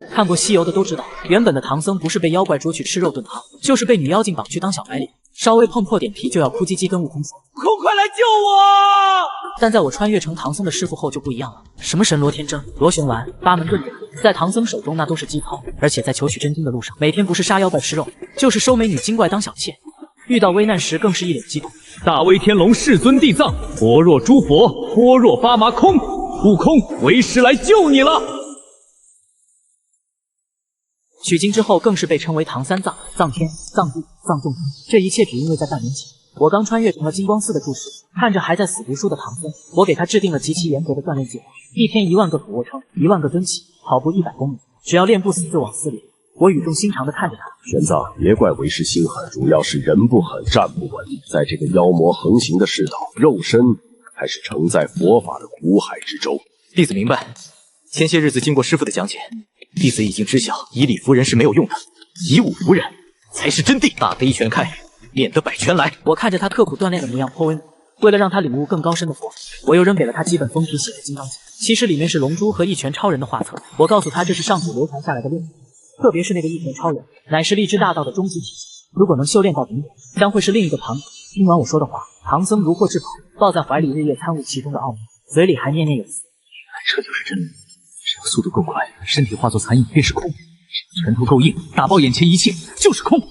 看过西游的都知道，原本的唐僧不是被妖怪捉去吃肉炖汤，就是被女妖精绑去当小白脸，稍微碰破点皮就要哭唧唧跟悟空说：“悟空，快来救我！”但在我穿越成唐僧的师傅后就不一样了，什么神罗天真、螺旋丸、八门遁甲，在唐僧手中那都是鸡汤，而且在求取真经的路上，每天不是杀妖怪吃肉，就是收美女精怪当小妾。遇到危难时更是一脸激动。大威天龙世尊地藏，佛若诸佛，般若巴麻空，悟空，为师来救你了。取经之后更是被称为唐三藏，藏天、藏地、藏众生，这一切只因为在半年前，我刚穿越成了金光寺的住持，看着还在死读书的唐僧，我给他制定了极其严格的锻炼计划，一天1万个俯卧撑，1万个蹲起，跑步100公里，只要练不死就往死里。我语重心长地看着他，玄奘，别怪为师心狠，主要是人不狠，站不稳。在这个妖魔横行的世道，肉身还是承载佛法的苦海之舟。弟子明白，前些日子经过师父的讲解，弟子已经知晓以理服人是没有用的，以武服人才是真谛。大的一拳开，练得百拳来。我看着他刻苦锻炼的模样颇为满意，为了让他领悟更高深的佛法，我又扔给了他几本封皮写的《金刚经》，其实里面是龙珠和一拳超人的画册。我告诉他这是上古流传下来的练习，特别是那个一拳超人，乃是励志大道的终极体现。如果能修炼到顶点，将会是另一个庞祖。听完我说的话，唐僧如获至宝，抱在怀里，日夜参悟其中的奥妙，嘴里还念念有词。这就是真理，只要速度够快，身体化作残影便是空；拳头够硬，打爆眼前一切就是空。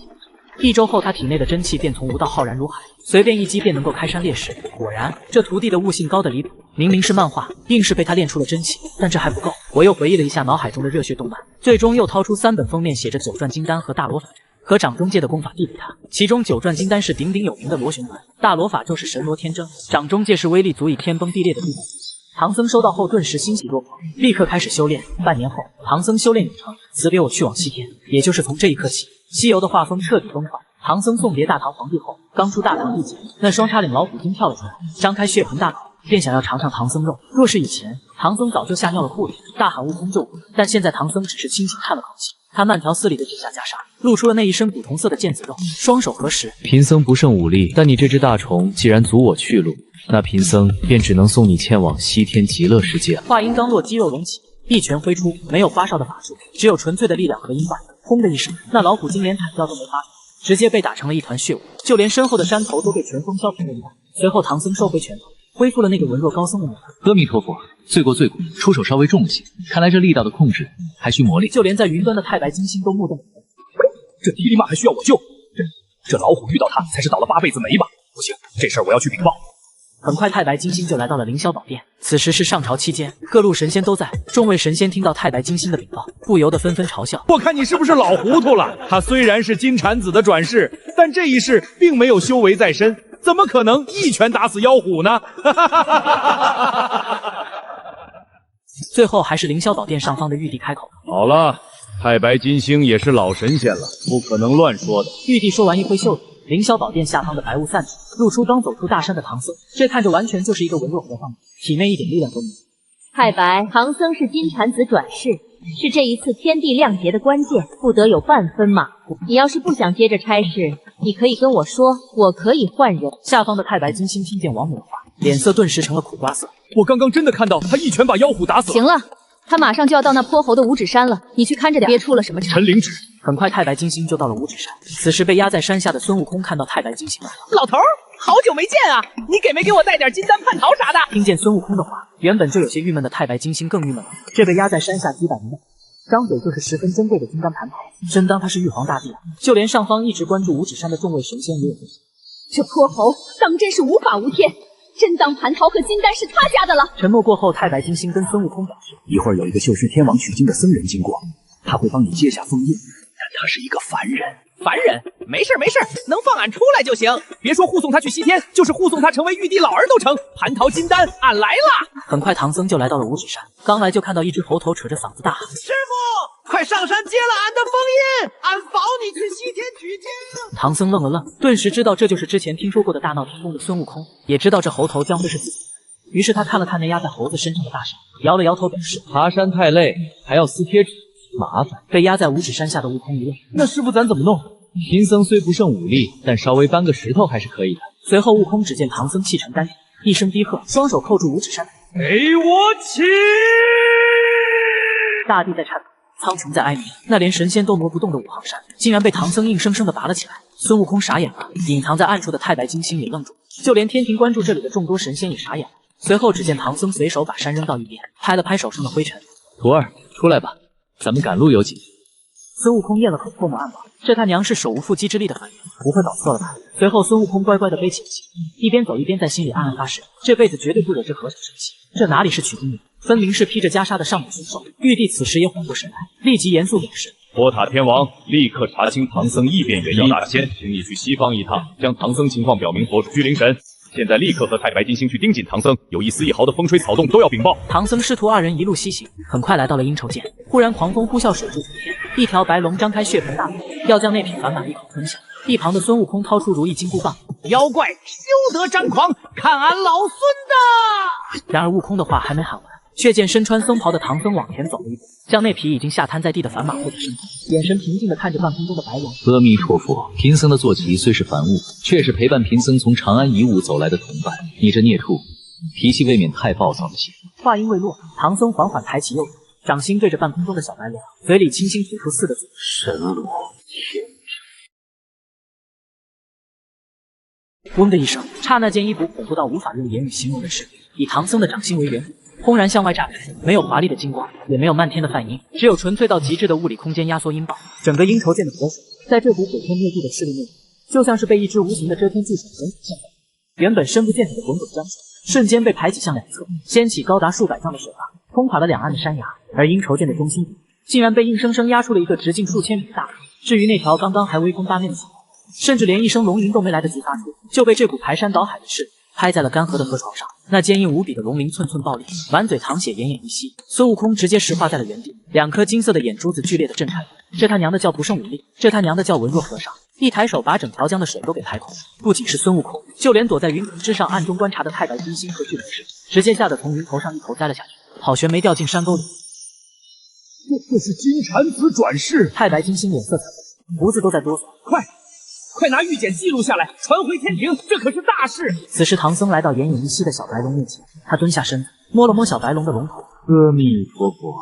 1周后，他体内的真气便从无到浩然如海，随便一击便能够开山裂石。果然，这徒弟的悟性高得离谱，明明是漫画，硬是被他练出了真气。但这还不够，我又回忆了一下脑海中的热血动漫，最终又掏出3本封面写着《九转金丹》和《大罗法阵》和掌中界的功法递给他。其中九转金丹是鼎鼎有名的螺旋丸，大罗法就是神罗天征，掌中界是威力足以天崩地裂的地板。唐僧收到后顿时欣喜若狂，立刻开始修炼。半年后，唐僧修炼有成，辞别我去往西天。也就是从这一刻起，西游的画风彻底崩坏。唐僧送别大唐皇帝后，刚出大唐地界，那双叉领老虎精跳了出来，张开血盆大口，便想要尝尝唐僧肉。若是以前，唐僧早就吓尿了裤里，大喊悟空救我。但现在唐僧只是轻轻叹了口气，他慢条斯理的指甲袈裟，露出了那一身古铜色的腱子肉，双手合十。贫僧不胜武力，但你这只大虫既然阻我去路，那贫僧便只能送你前往西天极乐世界了。话音刚落，肌肉隆起，一拳挥出，没有花哨的法术，只有纯粹的力量和音范。轰的一声，那老虎精连惨叫都没发出，直接被打成了一团血雾，就连身后的山头都被拳风削平了一半。随后，唐僧收回拳头，恢复了那个文弱高僧的模样。阿弥陀佛，罪过罪过，出手稍微重了些，看来这力道的控制还需磨练。就连在云端的太白金星都目瞪口呆。这提里玛还需要我救？这老虎遇到他才是倒了8辈子霉吧？不行，这事儿我要去禀报。很快，太白金星就来到了凌霄宝殿。此时是上朝期间，各路神仙都在。众位神仙听到太白金星的禀报，不由得纷纷嘲笑：我看你是不是老糊涂了？他虽然是金蝉子的转世，但这一世并没有修为在身，怎么可能一拳打死妖虎呢？最后还是凌霄宝殿上方的玉帝开口：好了，太白金星也是老神仙了，不可能乱说的。玉帝说完一挥袖子，凌霄宝殿下方的白雾散去，露出刚走出大山的唐僧。这看着完全就是一个文弱和尚，体内一点力量都没有。太白，唐僧是金蝉子转世，是这一次天地亮劫的关键，不得有半分马虎。你要是不想接着差事，你可以跟我说，我可以换人。下方的太白金星听见王母的话，脸色顿时成了苦瓜色。我刚刚真的看到他一拳把妖虎打死了。行了，他马上就要到那泼猴的五指山了，你去看着点，别出了什么事。陈灵芝。很快，太白金星就到了五指山。此时被压在山下的孙悟空看到太白金星来了，老头儿，好久没见啊！你给没给我带点金丹蟠桃啥的？听见孙悟空的话，原本就有些郁闷的太白金星更郁闷了。这被压在山下几百年的，张嘴就是十分珍贵的金丹蟠桃，真当他是玉皇大帝啊！就连上方一直关注五指山的众位神仙也有这些。这泼猴当真是无法无天，真当蟠桃和金丹是他家的了。沉默过后，太白金星跟孙悟空表示，一会儿有一个秀虚天王取经的僧人经过，他会帮你接下封印，但他是一个凡人。凡人？没事没事，能放俺出来就行。别说护送他去西天，就是护送他成为玉帝老儿都成。蟠桃金丹，俺来了。很快，唐僧就来到了五指山，刚来就看到一只猴头扯着嗓子大喊：师傅，快上山接了俺的封印，俺保你去西天取经。唐僧愣了愣，顿时知道这就是之前听说过的大闹天宫的孙悟空，也知道这猴头将会是自己。于是他看了看那压在猴子身上的大山，摇了摇头表示：爬山太累，还要撕贴纸，麻烦。被压在五指山下的悟空一愣，那师傅咱怎么弄？贫僧虽不胜武力，但稍微搬个石头还是可以的。随后悟空只见唐僧气沉丹田，一声低喝，双手扣住五指山，给我起！大地在颤抖，苍穹在哀鸣，那连神仙都挪不动的五行山，竟然被唐僧硬生生的拔了起来。孙悟空傻眼了，隐藏在暗处的太白金星也愣住，就连天庭关注这里的众多神仙也傻眼了。随后，只见唐僧随手把山扔到一边，拍了拍手上的灰尘。徒儿，出来吧，咱们赶路有紧。孙悟空咽了口唾沫暗道：“这他娘是手无缚鸡之力的反应，不会搞错了吧？”随后，孙悟空乖乖的背起了行李，一边走一边在心里暗暗发誓，这辈子绝对不惹这和尚生气。这哪里是取经路，分明是披着袈裟的上等凶手。玉帝此时也缓过神来，立即严肃表示：“佛塔天王，立刻查清唐僧异变原因。大仙，请你去西方一趟，将唐僧情况表明佛主居灵神。现在立刻和太白金星去盯紧唐僧，有一丝一毫的风吹草动都要禀报。”唐僧师徒二人一路西行，很快来到了阴愁涧。忽然狂风呼啸，水柱冲天，一条白龙张开血盆大口，要将那匹凡马一口吞下。一旁的孙悟空掏出如意金箍棒，妖怪休得张狂，看俺老孙的！然而悟空的话还没喊完，却见身穿僧袍的唐僧往前走了一步，将那匹已经吓瘫在地的凡马护在身后，眼神平静地看着半空中的白龙。阿弥陀佛，贫僧的坐骑虽是凡物，却是陪伴贫僧从长安一物走来的同伴。你这孽畜，脾气未免太暴躁了些。话音未落，唐僧缓缓抬起右手，掌心对着半空中的小白龙，嘴里轻轻吐出4个字：神罗天。嗡的一声，刹那间一股恐怖到无法用言语形容的势力，以唐僧的掌心为圆弧，轰然向外炸开，没有华丽的金光，也没有漫天的梵音，只有纯粹到极致的物理空间压缩音爆。整个阴愁涧的河水，在这股毁天灭地的势力面前，就像是被一只无形的遮天巨手狠狠向下。原本深不见底的滚滚江水，瞬间被排挤向两侧，掀起高达数百丈的水浪，冲垮了两岸的山崖。而阴愁涧的中心点，竟然被硬生生压出了一个直径数千米的大坑。至于那条刚刚还威风八面的小龙，甚至连一声龙吟都没来得及发出，就被这股排山倒海的势力拍在了干涸的河床上。那坚硬无比的龙鳞寸寸爆裂，满嘴淌血，奄奄一息。孙悟空直接石化在了原地，两颗金色的眼珠子剧烈的震颤。这他娘的叫不胜武力，这他娘的叫文弱和尚。一抬手把整条江的水都给排空。不仅是孙悟空，就连躲在云层之上暗中观察的太白金星和巨龙师，直接吓得从云头上一头栽了下去，好悬没掉进山沟里。这是金蝉子转世！太白金星脸色惨白，胡子都在哆嗦。快拿玉简记录下来，传回天庭，这可是大事。此时唐僧来到奄奄一息的小白龙面前，他蹲下身子，摸了摸小白龙的龙头。阿弥陀佛，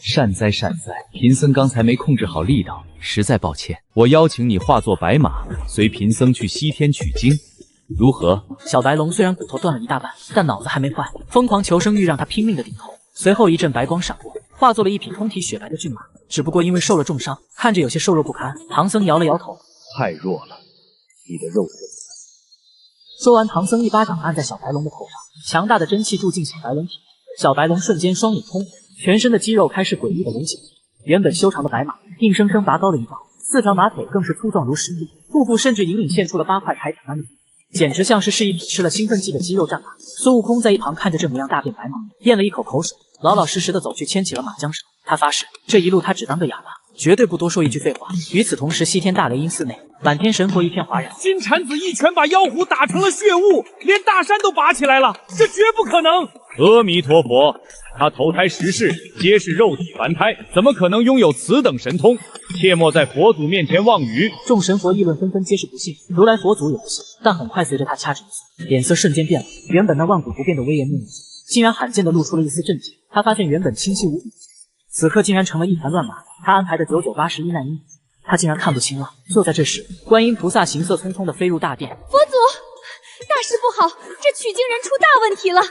善哉善哉，贫僧刚才没控制好力道，实在抱歉。我邀请你化作白马，随贫僧去西天取经，如何？小白龙虽然骨头断了一大半，但脑子还没坏，疯狂求生欲让他拼命的顶头。随后一阵白光闪过，化作了一匹通体雪白的骏马，只不过因为受了重伤，看着有些瘦弱不堪。唐僧摇了摇头。太弱了，你的肉身。说完，唐僧一巴掌按在小白龙的头上，强大的真气注进小白龙体内，小白龙瞬间双眼通红，全身的肌肉开始诡异的隆起。原本修长的白马，硬生生拔高了一丈，4条马腿更是粗壮如石壁，腹部甚至隐隐现出了8块铠甲般的皮，简直像是一匹吃了兴奋剂的肌肉战马。孙悟空在一旁看着这模样大变白马，咽了一口口水，老老实实的走去牵起了马缰绳。他发誓，这一路他只当个哑巴，绝对不多说一句废话。与此同时，西天大雷音寺内，满天神佛一片哗然。金蝉子一拳把妖狐打成了血雾，连大山都拔起来了，这绝不可能！阿弥陀佛，他投胎10世，皆是肉体凡胎，怎么可能拥有此等神通？切莫在佛祖面前妄语！众神佛议论纷纷，皆是不信。如来佛祖也不信，但很快随着他掐指一算，脸色瞬间变了，原本那万古不变的威严面目，竟然罕见的露出了一丝震惊。他发现原本清晰无比，此刻竟然成了一团乱麻。他安排的9981难因，他竟然看不清了。就在这时，观音菩萨行色匆匆地飞入大殿。佛祖，大事不好，这取经人出大问题了。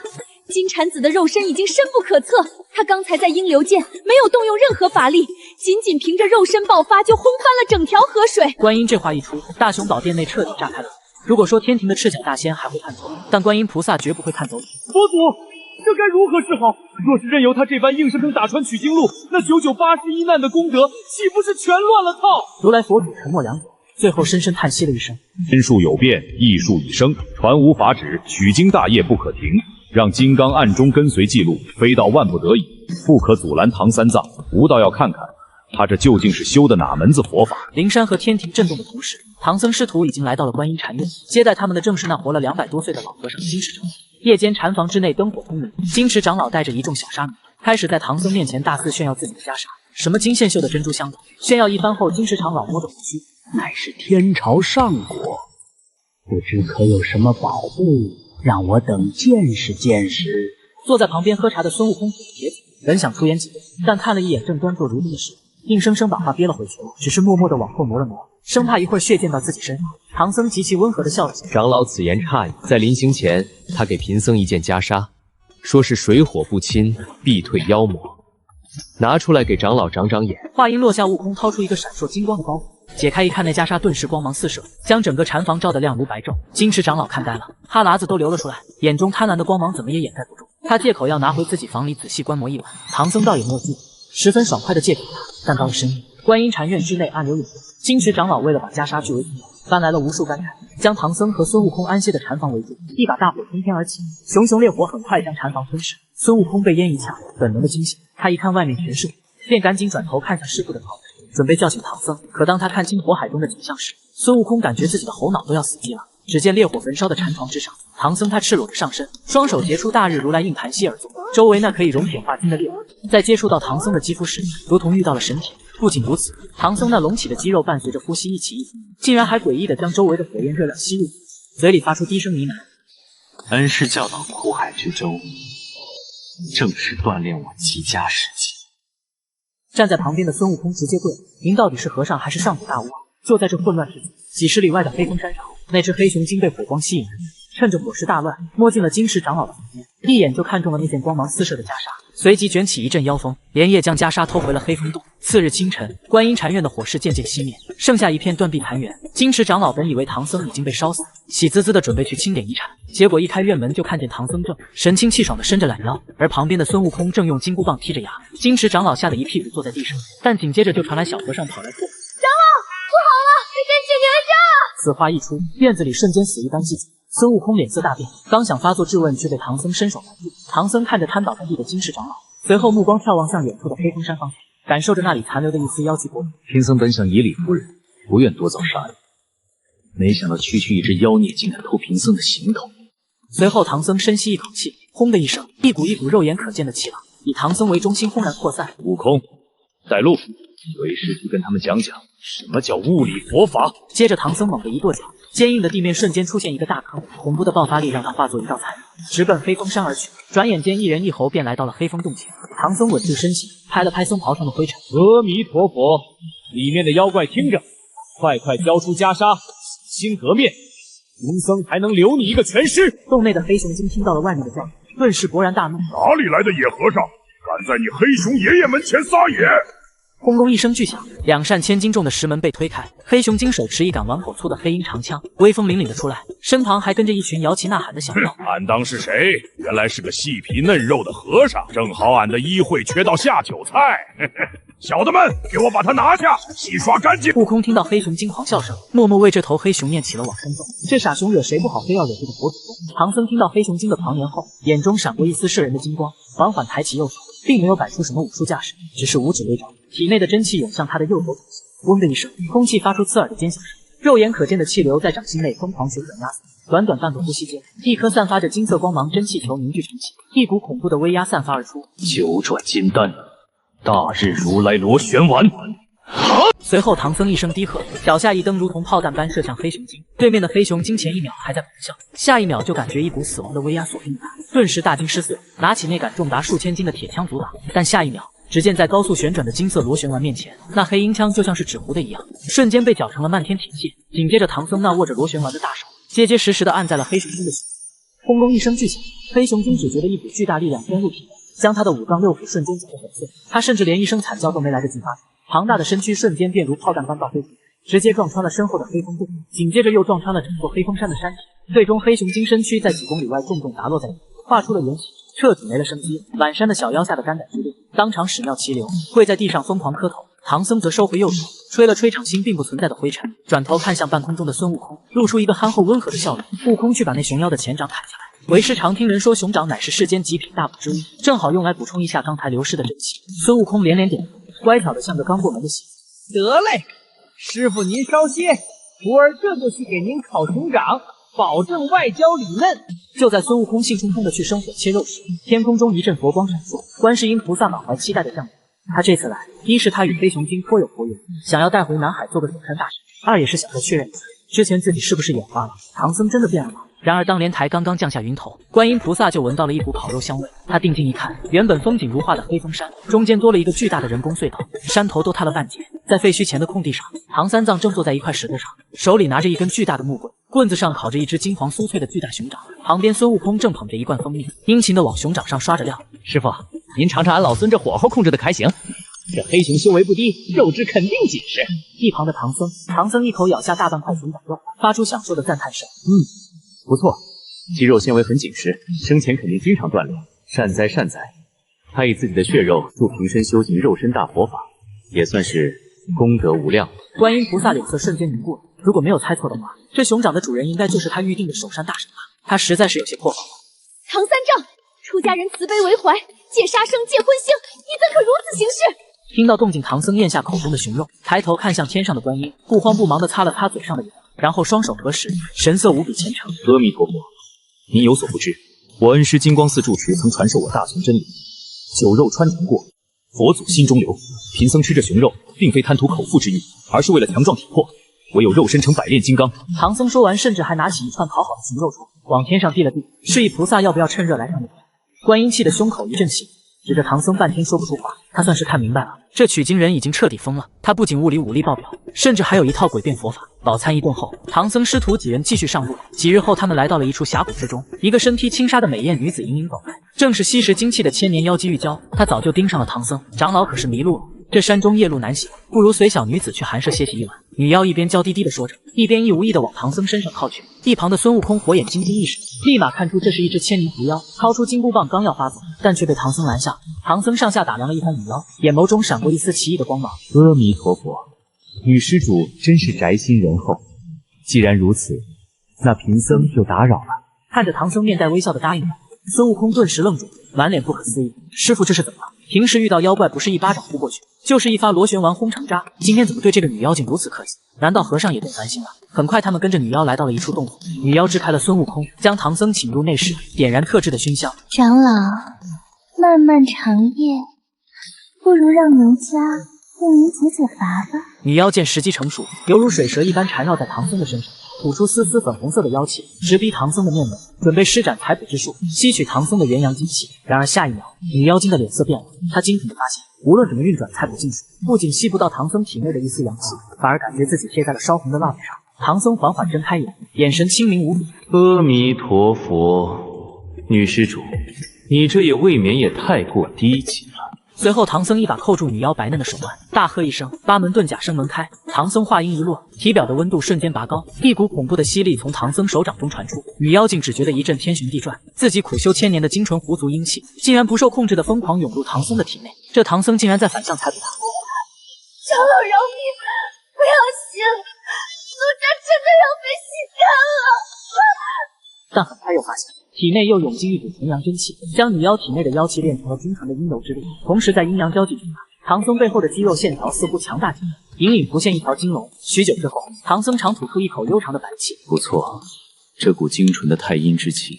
金蝉子的肉身已经深不可测，他刚才在阴流涧没有动用任何法力，仅凭着肉身爆发就轰翻了整条河水。观音这话一出，大雄宝殿内彻底炸开了。如果说天庭的赤脚大仙还会看走，但观音菩萨绝不会看走你。佛祖，这该如何是好？若是任由他这般硬生生打穿取经路，那9981难的功德岂不是全乱了套？如来佛祖沉默良久，最后深深叹息了一声：天数有变，异数已生，传无法旨，取经大业不可停。让金刚暗中跟随记录，非到万不得已，不可阻拦唐三藏。吾倒要看看，他这究竟是修的哪门子佛法？灵山和天庭震动的同时，唐僧师徒已经来到了观音禅院，接待他们的正是那活了200多岁的老和尚金池长老。夜间禅房之内灯火通明，金池长老带着一众小沙弥，开始在唐僧面前大肆炫耀自己的袈裟，什么金线绣的珍珠香斗。炫耀一番后，金池长老摸着胡须，乃是天朝上国，不知可有什么宝贝，让我等见识见识。坐在旁边喝茶的孙悟空撇撇嘴，本想出言几句，但看了一眼正端坐如初的师傅，硬生生把话憋了回去，只是默默地往后挪了挪，生怕一会儿血溅到自己身上。唐僧极其温和地笑了笑。长老此言差矣，在临行前，他给贫僧一件袈裟，说是水火不侵，必退妖魔。拿出来给长老长长眼。话音落下，悟空掏出一个闪烁金光的包袱，解开一看，那袈裟顿时光芒四射，将整个禅房照得亮如白昼。金池长老看呆了，哈喇子都流了出来，眼中贪婪的光芒怎么也掩盖不住。他借口要拿回自己房里仔细观摩一晚，唐僧倒也没有拒绝，十分爽快地借给他。但到了深夜，观音禅院之内暗流涌动，金池长老为了把袈裟据为己有，搬来了无数干柴，将唐僧和孙悟空安歇的禅房围住。一把大火冲天而起，熊熊烈火很快将禅房吞噬。孙悟空被烟一呛，本能的惊醒，他一看外面全是火，便赶紧转头看向师傅的头，准备叫醒唐僧。可当他看清火海中的景象时，孙悟空感觉自己的猴脑都要死机了。只见烈火焚烧的禅床之上，唐僧他赤裸着上身，双手结出大日如来硬盘膝而坐，周围那可以熔铁化金的烈火，在接触到唐僧的肌肤时，如同遇到了神体。不仅如此，唐僧那隆起的肌肉伴随着呼吸一起一伏，竟然还诡异地将周围的火焰热量吸入，嘴里发出低声呢喃：“恩师教导苦海之舟，正是锻炼我极佳时机。”站在旁边的孙悟空直接跪了，您到底是和尚还是上古大巫啊？就在这混乱之际，几十里外的黑风山上，那只黑熊精被火光吸引而至，趁着火势大乱，摸进了金池长老的房间，一眼就看中了那件光芒四射的袈裟，随即卷起一阵妖风，连夜将袈裟偷回了黑风洞。次日清晨，观音禅院的火势渐渐熄灭，剩下一片断壁残垣。金池长老本以为唐僧已经被烧死，喜滋滋的准备去清点遗产，结果一开院门就看见唐僧正神清气爽的伸着懒腰，而旁边的孙悟空正用金箍棒剔着牙。金池长老吓得一屁股坐在地上，但紧接着就传来小和尚跑来说：“长老，不好了，真请您上！”此话一出，院子里瞬间死一般寂静。孙悟空脸色大变，刚想发作质问，却被唐僧伸手拦住。唐僧看着瘫倒在地的金池长老，随后目光眺望向远处的黑风山方向，感受着那里残留的一丝妖气波动。贫僧本想以礼服人，不愿多造杀业，没想到区区一只妖孽竟敢偷贫僧的行头。随后唐僧深吸一口气，轰的一声，一股肉眼可见的气浪以唐僧为中心轰然扩散。悟空，带路，为师去跟他们讲讲什么叫物理佛法。接着唐僧猛地一跺脚，坚硬的地面瞬间出现一个大坑，恐怖的爆发力让他化作一道残云，直奔黑风山而去。转眼间，一人一猴便来到了黑风洞前。唐僧稳住身形，拍了拍僧袍上的灰尘：“阿弥陀佛，里面的妖怪听着，快交出袈裟，洗心革面，贫僧才能留你一个全尸。”洞内的黑熊精听到了外面的叫声，顿时勃然大怒：“哪里来的野和尚，敢在你黑熊爷爷门前撒野！”轰隆一声巨响，2扇千斤重的石门被推开，黑熊精手持一杆碗口粗的黑鹰长枪，威风凛凛的出来，身旁还跟着一群摇旗呐喊的小妖。俺当是谁？原来是个细皮嫩肉的和尚，正好俺的医会缺到下酒菜。小的们，给我把他拿下，洗刷干净！悟空听到黑熊精狂笑声，默默为这头黑熊念起了往生咒。这傻熊惹谁不好，非要惹这个佛祖宗。唐僧听到黑熊精的狂言后，眼中闪过一丝摄人的金光，缓缓抬起右手，并没有摆出什么武术架势，只是五指微张，体内的真气涌向他的右手掌心。嗡的一声，空气发出刺耳的尖响声，肉眼可见的气流在掌心内疯狂旋转压缩。短短半个呼吸间，一颗散发着金色光芒真气球凝聚成气，一股恐怖的威压散发而出。九转金丹，大日如来螺旋丸。随后唐僧一声低喝，脚下一蹬如同炮弹般射向黑熊精。对面的黑熊精前一秒还在咆哮，下一秒就感觉一股死亡的威压锁定他，顿时大惊失色，拿起那杆重达数千斤的铁枪阻挡。但下一秒，只见在高速旋转的金色螺旋丸面前，那黑鹰枪就像是纸糊的一样，瞬间被绞成了漫天铁屑。紧接着唐僧那握着螺旋丸的大手结结实实地按在了黑熊精的胸口。轰隆一声巨响，黑熊精只觉得一股巨大力量钻入体内，将他的五脏六腑瞬间搅得粉碎。他甚至连一声惨叫都没来得及发出，庞大的身躯瞬间便如炮弹般爆飞出去，直接撞穿了身后的黑风洞，紧接着又撞穿了整座黑风山的山体。最终黑熊精身躯在几公里外重重砸落在地，画出了圆形，彻底没了生机。满山的小妖吓得肝胆俱裂，当场屎尿齐流，跪在地上疯狂磕头。唐僧则收回右手，吹了吹场心并不存在的灰尘，转头看向半空中的孙悟空，露出一个憨厚温和的笑容。悟空去把那熊妖的前掌砍下来，为师常听人说熊掌乃是世间极品大补之物，正好用来补充一下刚才流失的真气。孙悟空连连点头，乖巧的像个刚过门的喜子。得嘞，师傅您稍歇，徒儿这就去给您烤熊掌，保证外焦里嫩。就在孙悟空兴冲冲的去生火切肉时，天空中一阵佛光闪烁，观世音菩萨满怀期待的降临。他这次来，一是他与黑熊精颇有佛缘，想要带回南海做个守山大神；二也是想再确认一下，之前自己是不是眼花了。唐僧真的变了吗？然而当莲台刚刚降下云头，观音菩萨就闻到了一股烤肉香味。他定睛一看，原本风景如画的黑风山中间多了一个巨大的人工隧道，山头都塌了半截。在废墟前的空地上，唐三藏正坐在一块石头上，手里拿着一根巨大的木棍，棍子上烤着一只金黄酥脆的巨大熊掌。旁边孙悟空正捧着一罐蜂蜜，殷勤地往熊掌上刷着料。师傅，您尝尝俺老孙这火候控制的还行。这黑熊修为不低，肉质肯定紧实。一旁的唐僧一口咬下大半块熊掌肉，发出享受的赞叹声。不错，肌肉纤维很紧实，生前肯定经常锻炼。善哉善哉，他以自己的血肉助平生修行肉身大佛法，也算是功德无量。观音菩萨脸色瞬间凝固了，如果没有猜错的话，这熊掌的主人应该就是他预定的首山大神吧？他实在是有些破防了。唐三藏，出家人慈悲为怀，戒杀生，戒荤腥，你怎可如此行事？听到动静，唐僧咽下口中的熊肉，抬头看向天上的观音，不慌不忙地擦了擦嘴上的眼，然后双手合十，神色无比虔诚。阿弥陀佛，您有所不知，我恩师金光寺住持曾传授我大乘真理，酒肉穿肠过，佛祖心中留。贫僧吃这熊肉，并非贪图口腹之欲，而是为了强壮体魄，唯有肉身成百炼金刚。唐僧说完，甚至还拿起一串烤好的熊肉串，往天上递了递，示意菩萨要不要趁热来上点。观音气得胸口一阵喜，指着唐僧半天说不出话。他算是看明白了，这取经人已经彻底疯了。他不仅物理武力爆表，甚至还有一套诡辩佛法。饱餐一顿后，唐僧师徒几人继续上路。几日后，他们来到了一处峡谷之中，一个身披轻纱的美艳女子隐隐走来，正是吸食精气的千年妖姬玉娇。她早就盯上了唐僧，长老可是迷路了。这山中夜路难行，不如随小女子去寒舍歇息一晚。女妖一边娇滴滴地说着，一边亦无意地往唐僧身上靠去。一旁的孙悟空火眼金睛一闪，立马看出这是一只千年狐妖，掏出金箍棒刚要发作，但却被唐僧拦下。唐僧上下打量了一番女妖，眼眸中闪过一丝奇异的光芒。阿弥陀佛，女施主真是宅心仁厚。既然如此，那贫僧就打扰了。看着唐僧面带微笑的答应了，孙悟空顿时愣住，满脸不可思议。师傅这是怎么了？平时遇到妖怪不是一巴掌呼过去，就是一发螺旋丸轰成渣，今天怎么对这个女妖精如此客气？难道和尚也懂凡心了？很快他们跟着女妖来到了一处洞府，女妖支开了孙悟空，将唐僧请入内室，点燃特制的熏香。长老，漫漫长夜，不如让奴家为您解解乏吧。女妖见时机成熟，犹如水蛇一般缠绕在唐僧的身上，吐出丝丝粉红色的妖气，直逼唐僧的面门，准备施展采补之术，吸取唐僧的元阳精气。然而下一秒，女妖精的脸色变了，她惊恐地发现，无论怎么运转采补禁术，不仅吸不到唐僧体内的一丝阳气，反而感觉自己贴在了烧红的蜡笔上。唐僧缓缓睁开眼，眼神清明无比。阿弥陀佛，女施主，你这也未免也太过低级了。随后，唐僧一把扣住女妖白嫩的手腕，大喝一声，八门遁甲生门开。唐僧话音一落，体表的温度瞬间拔高，一股恐怖的吸力从唐僧手掌中传出。女妖精只觉得一阵天旋地转，自己苦修千年的精纯狐族阴气，竟然不受控制的疯狂涌入唐僧的体内。这唐僧竟然在反向采补他。长老饶命，不要醒，奴家真的要被吸干了。但很快又发现，体内又涌进一股纯阳真气，将女妖体内的妖气炼成了均衡的阴柔之力。同时在阴阳交际中，唐僧背后的肌肉线条似乎强大几分，隐隐浮现一条金龙。许久之后，唐僧长吐出一口悠长的白气。不错，这股精纯的太阴之气，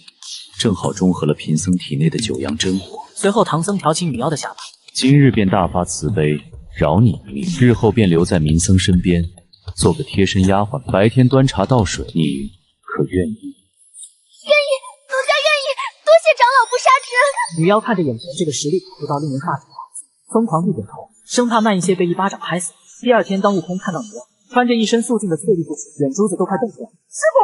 正好中和了贫僧体内的九阳真火。随后，唐僧挑起女妖的下巴，今日便大发慈悲，饶你一命，日后便留在贫僧身边，做个贴身丫鬟，白天端茶倒水，你可愿意？愿意，奴家愿意，多谢长老不杀之恩。女妖看着眼前这个实力不到令人发指的孩子，疯狂地点头，生怕慢一些被一巴掌拍死。第二天，当悟空看到女妖穿着一身素净的翠绿布裙，眼珠子都快瞪出来了。师傅，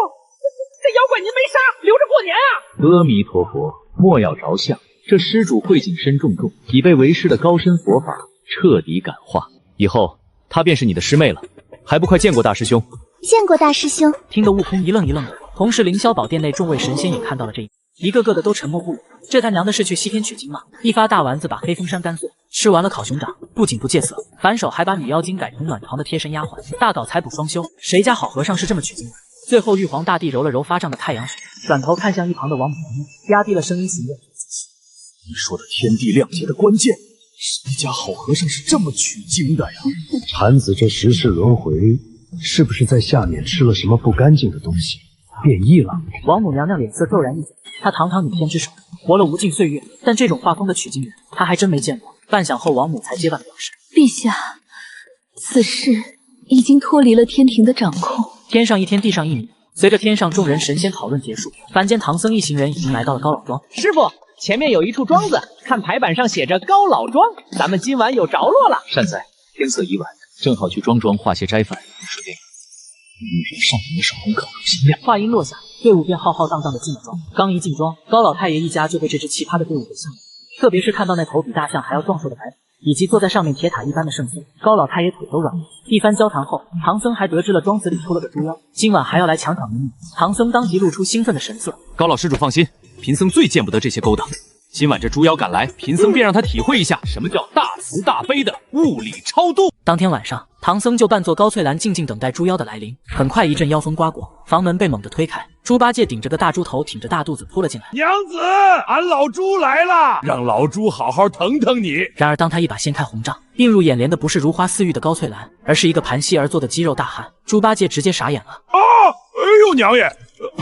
这妖怪您没杀，留着过年啊！阿弥陀佛，莫要着相，这施主慧谨深重重，已被为师的高深佛法彻底感化，以后她便是你的师妹了，还不快见过大师兄？见过大师兄。听得悟空一愣一愣的，同时凌霄宝殿内众位神仙也看到了这一个个的都沉默不语。这他娘的是去西天取经吗？一发大丸子把黑风山干碎，吃完了烤熊掌，不仅不戒色，反手还把女妖精改成暖床的贴身丫鬟，大搞采补双修。谁家好和尚是这么取经的？最后玉皇大帝揉了揉发胀的太阳穴，转头看向一旁的王母娘娘，压低了声音询问：你说的天地亮节的关键，谁家好和尚是这么取经的呀？禅子这10世轮回，是不是在下面吃了什么不干净的东西，变异了？王母娘娘脸色骤然一紧，她堂堂女天之首，活了无尽岁月，但这种画风的取经人，她还真没见过。半晌后，王母才结巴地表示：陛下，此事已经脱离了天庭的掌控。天上一天，地上一年，随着天上众人神仙讨论结束，凡间唐僧一行人已经来到了高老庄。师傅，前面有一处庄子，看牌板上写着高老庄，咱们今晚有着落了。善哉，天色已晚，正好去庄化些斋饭，顺便遇上上人的手工烤肉鲜亮。话音落下，队伍便浩浩荡荡的进了庄。刚一进庄，高老太爷一家就被这支奇葩的队伍给吓了，特别是看到那头比大象还要壮硕的白马，以及坐在上面铁塔一般的圣僧，高老太爷腿都软了。一番交谈后，唐僧还得知了庄子里出了个猪妖，今晚还要来抢名额。唐僧当即露出兴奋的神色。高老施主放心，贫僧最见不得这些勾当。今晚这猪妖赶来，贫僧便让他体会一下什么叫大慈大悲的物理超度。当天晚上，唐僧就扮作高翠兰，静静等待猪妖的来临。很快，一阵妖风刮过，房门被猛地推开，猪八戒顶着个大猪头，挺着大肚子扑了进来。娘子，俺老猪来了，让老猪好好疼疼你。然而，当他一把掀开红帐，映入眼帘的不是如花似玉的高翠兰，而是一个盘膝而坐的肌肉大汉。猪八戒直接傻眼了。啊！哎呦，娘爷！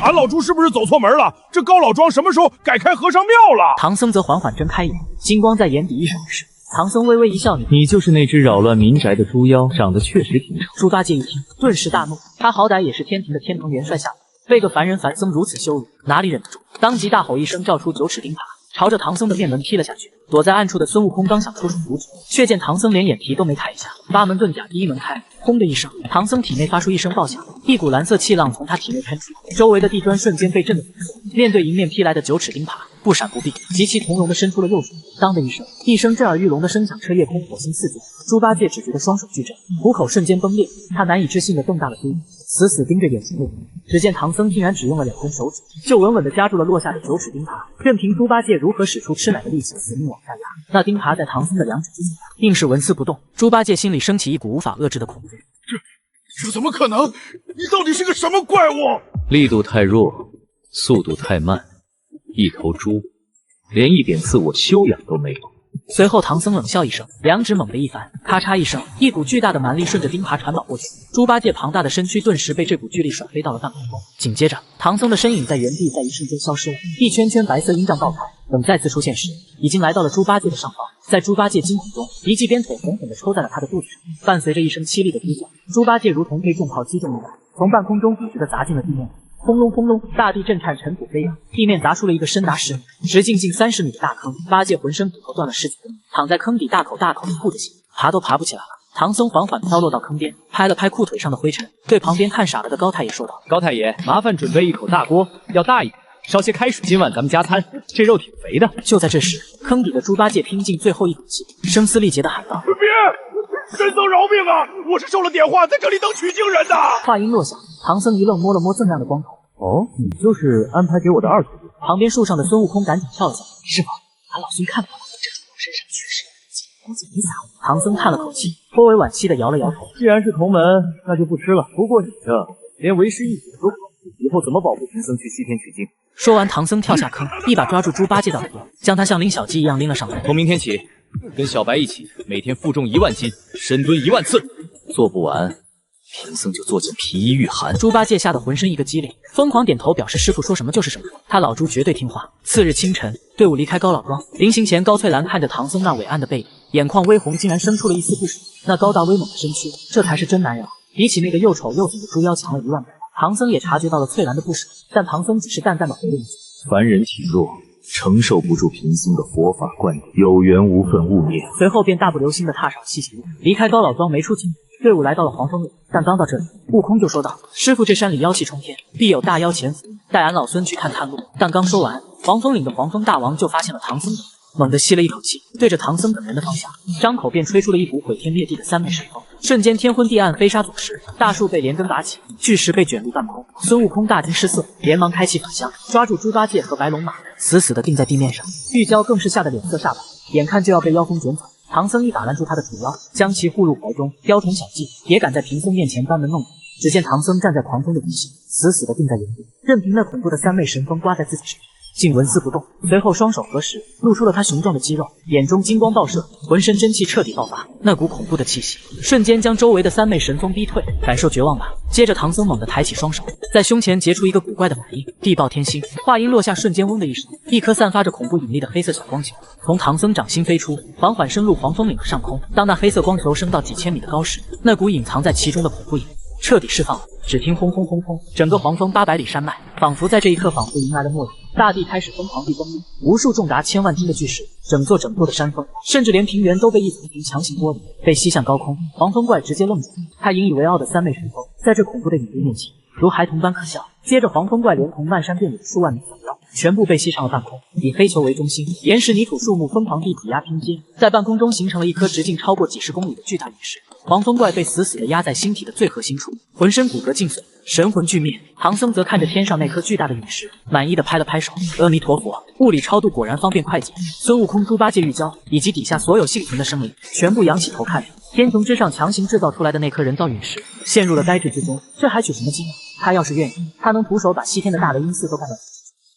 俺老猪是不是走错门了？这高老庄什么时候改开和尚庙了？唐僧则缓缓睁开眼，金光在眼底一闪而逝。唐僧微微一笑，你就是那只扰乱民宅的猪妖，长得确实挺丑。猪八戒一听，顿时大怒，他好歹也是天庭的天蓬元帅下来，被个凡人凡僧如此羞辱，哪里忍得住？当即大吼一声，叫出9尺钉耙，朝着唐僧的面门劈了下去。躲在暗处的孙悟空刚想出手阻止，却见唐僧连眼皮都没抬一下，八门遁甲第一门开，轰的一声，唐僧体内发出一声爆响，一股蓝色气浪从他体内喷出，周围的地砖瞬间被震得粉碎。面对迎面劈来的9尺钉耙，不闪不避，极其从容地伸出了右手，当的一声震耳欲聋的声响彻夜空，火星四溅。猪八戒只觉得双手巨震，虎口瞬间崩裂，他难以置信地瞪大了猪，死死盯着眼前的人。只见唐僧竟然只用了2根手指，就稳稳地夹住了落下的9尺钉耙，任凭猪八戒如何使出吃奶的力气死命往下压。那钉耙在唐僧的2指之间，硬是纹丝不动。猪八戒心里升起一股无法遏制的恐惧。这怎么可能？你到底是个什么怪物？力度太弱，速度太慢，一头猪连一点自我修养都没有。随后唐僧冷笑一声，2指猛地一翻，咔嚓一声，一股巨大的蛮力顺着钉耙传导过去。猪八戒庞大的身躯顿时被这股巨力甩飞到了半空中。紧接着，唐僧的身影在原地在一瞬间消失了，一圈圈白色阴障爆开。等再次出现时，已经来到了猪八戒的上方。在猪八戒惊恐中，一记鞭腿狠狠地抽在了他的肚子上，伴随着一声凄厉的猪叫，猪八戒如同被重炮击中一般，从半空中笔直地砸进了地面。轰隆轰隆，大地震颤，尘土飞扬，地面砸出了一个深达10米、直径近30米的大坑。八戒浑身骨头断了10几根，躺在坑底大口大口地吐着血，爬都爬不起来了。唐僧缓缓飘落到坑边，拍了拍裤腿上的灰尘，对旁边看傻了的高太爷说道：“高太爷，麻烦准备一口大锅，要大一点，烧些开水。今晚咱们加餐，这肉挺肥的。”就在这时，坑底的猪八戒拼尽最后一口气，声嘶力竭地喊道：“别！神僧饶命啊！我是受了点化，在这里当取经人的。”话音落下，唐僧一愣，摸了摸锃亮的光头。哦，你就是安排给我的二徒弟。旁边树上的孙悟空赶紧跳了下来：“师傅，俺老孙看过了，这猪肉身上确实有灵气，估计没撒谎。”唐僧叹了口气，颇为惋惜地摇了摇头：“既然是同门，那就不吃了。不过你这连为师一子都考虑，以后怎么保护贫僧去西天取经？”说完，唐僧跳下坑，一把抓住猪八戒的耳朵，将他像拎小鸡一样拎了上来。从明天起，跟小白一起，每天负重1万斤，深蹲1万次，做不完，贫僧就做件皮衣御寒。猪八戒吓得浑身一个激灵，疯狂点头表示师傅说什么就是什么，他老猪绝对听话。次日清晨，队伍离开高老庄，临行前，高翠兰看着唐僧那伟岸的背影，眼眶微红，竟然生出了一丝不舍。那高大威猛的身躯，这才是真男人啊！比起那个又丑又损的猪妖强了1万倍。唐僧也察觉到了翠兰的不舍，但唐僧只是淡淡的回了一句：“凡人体弱，承受不住贫僧的佛法灌顶，有缘无分勿念。”随后便大步流星的踏上西行路，离开高老庄没出几米，队伍来到了黄风岭。但刚到这里，悟空就说道：“师傅，这山里妖气冲天，必有大妖潜伏，带俺老孙去探探路。”但刚说完，黄风岭的黄风大王就发现了唐僧，猛地吸了一口气，对着唐僧等人的方向，张口便吹出了一股毁天灭地的3昧神风，瞬间天昏地暗，飞沙走石，大树被连根拔起，巨石被卷入半空。孙悟空大惊失色，连忙开启法相，抓住猪八戒和白龙马，死死地定在地面上。玉娇更是吓得脸色煞白，眼看就要被妖风卷走。唐僧一把拦住他的主妖，将其护入怀中。雕虫小技也敢在贫僧面前班门弄斧。只见唐僧站在狂风的底下，死死地定在原地，任凭那恐怖的3昧神风刮在自己身上，竟纹丝不动。随后双手合十，露出了他雄壮的肌肉，眼中金光爆射，浑身真气彻底爆发。那股恐怖的气息瞬间将周围的3昧神风逼退，感受绝望吧。接着唐僧猛地抬起双手，在胸前结出一个古怪的法印，地爆天星。话音落下，瞬间嗡的一声，一颗散发着恐怖引力的黑色小光球从唐僧掌心飞出，缓缓升入黄风岭的上空。当那黑色光球升到几千米的高时，那股隐藏在其中的恐怖引力彻底释放了。只听轰轰轰轰，整个黄蜂800里山脉仿佛在这一刻仿佛迎来了末日，大地开始疯狂地崩裂，无数重达千万斤的巨石，整座的山峰，甚至连平原都被一层层强行剥离，被吸向高空。黄蜂怪直接愣住了，他引以为傲的3枚神锋，在这恐怖的引力面前，如孩童般可笑。接着，黄蜂怪连同漫山遍野的数万名小妖，全部被吸上了半空。以黑球为中心，岩石、泥土、树木疯狂地挤压拼接，在半空中形成了一颗直径超过几10公里的巨大陨石。黄蜂怪被死死地压在星体的最核心处，浑身骨骼尽碎，神魂俱灭。唐僧则看着天上那颗巨大的陨石，满意的拍了拍手。阿弥陀佛，物理超度果然方便快捷。孙悟空、猪八戒、玉娇以及底下所有幸存的生灵，全部仰起头看着天穹之上强行制造出来的那颗人造陨石，陷入了呆滞之中。这还取什么经啊？他要是愿意，他能徒手把西天的大雷音寺都干掉。